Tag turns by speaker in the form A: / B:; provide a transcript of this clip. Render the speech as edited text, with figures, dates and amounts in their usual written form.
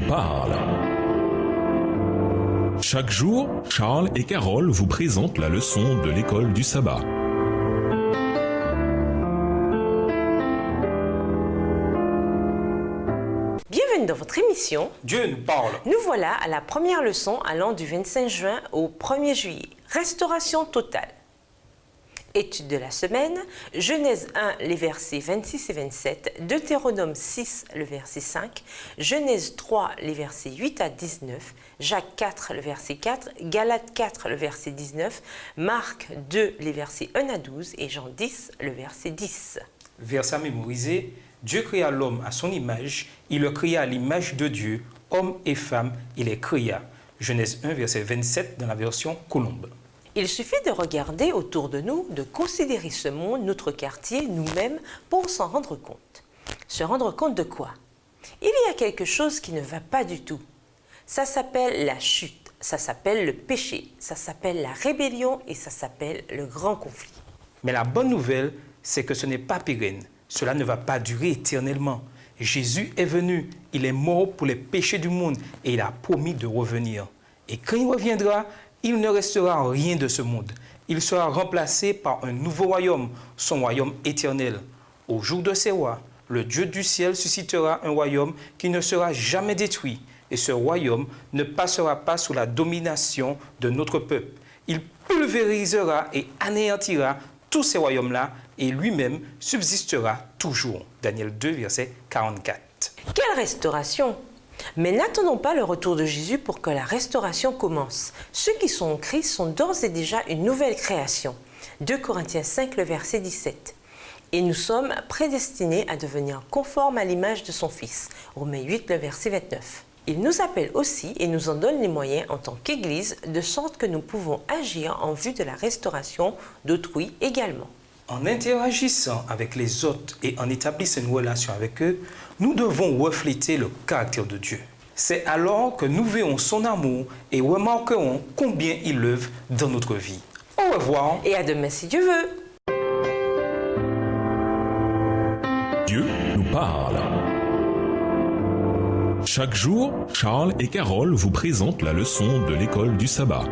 A: parle. Chaque jour, Charles et Carole vous présentent la leçon de l'école du sabbat.
B: Bienvenue dans votre émission
C: Dieu nous parle.
B: Nous voilà à la première leçon allant du 25 juin au 1er juillet. Restauration totale. Étude de la semaine, Genèse 1, les versets 26 et 27, Deutéronome 6, le verset 5, Genèse 3, les versets 8 à 19, Jacques 4, le verset 4, Galates 4, le verset 19, Marc 2, les versets 1 à 12 et Jean 10, le verset 10.
C: Verset à mémoriser, Dieu créa l'homme à son image, il le créa à l'image de Dieu, homme et femme, il les créa. Genèse 1, verset 27 dans la version Colombe.
B: Il suffit de regarder autour de nous, de considérer ce monde, notre quartier, nous-mêmes, pour s'en rendre compte. Se rendre compte de quoi? Il y a quelque chose qui ne va pas du tout. Ça s'appelle la chute, ça s'appelle le péché, ça s'appelle la rébellion et ça s'appelle le grand conflit.
C: Mais la bonne nouvelle, c'est que ce n'est pas pérenne. Cela ne va pas durer éternellement. Jésus est venu, il est mort pour les péchés du monde et il a promis de revenir. Et quand il reviendra, il ne restera rien de ce monde. Il sera remplacé par un nouveau royaume, son royaume éternel. Au jour de ses rois, le Dieu du ciel suscitera un royaume qui ne sera jamais détruit. Et ce royaume ne passera pas sous la domination de notre peuple. Il pulvérisera et anéantira tous ces royaumes-là et lui-même subsistera toujours. Daniel 2, verset 44.
B: Quelle restauration! Mais n'attendons pas le retour de Jésus pour que la restauration commence. Ceux qui sont en Christ sont d'ores et déjà une nouvelle création. 2 Corinthiens 5, le verset 17. Et nous sommes prédestinés à devenir conformes à l'image de son Fils. Romains 8, le verset 29. Il nous appelle aussi et nous en donne les moyens en tant qu'Église, de sorte que nous pouvons agir en vue de la restauration d'autrui également.
C: En interagissant avec les autres et en établissant une relation avec eux, nous devons refléter le caractère de Dieu. C'est alors que nous verrons son amour et remarquerons combien il œuvre dans notre vie. Au revoir.
B: Et à demain si Dieu veut.
A: Dieu nous parle. Chaque jour, Charles et Carole vous présentent la leçon de l'école du sabbat.